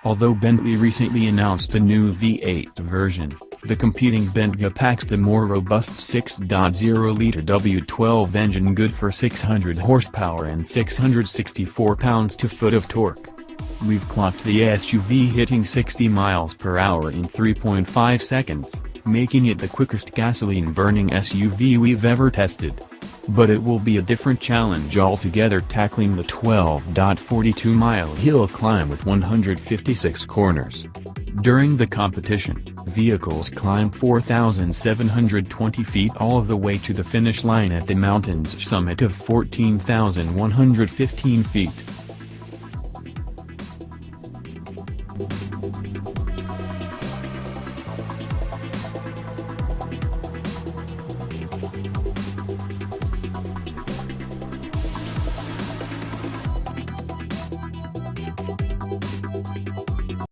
Although Bentley recently announced a new V8 version, the competing Bentayga packs the more robust 6.0-liter W12 engine good for 600 horsepower and 664 pounds-to-foot of torque. We've clocked the SUV hitting 60 miles per hour in 3.5 seconds, making it the quickest gasoline-burning SUV we've ever tested. But it will be a different challenge altogether, tackling the 12.42-mile hill climb with 156 corners. During the competition, vehicles climbed 4,720 feet all the way to the finish line at the mountain's summit of 14,115 feet.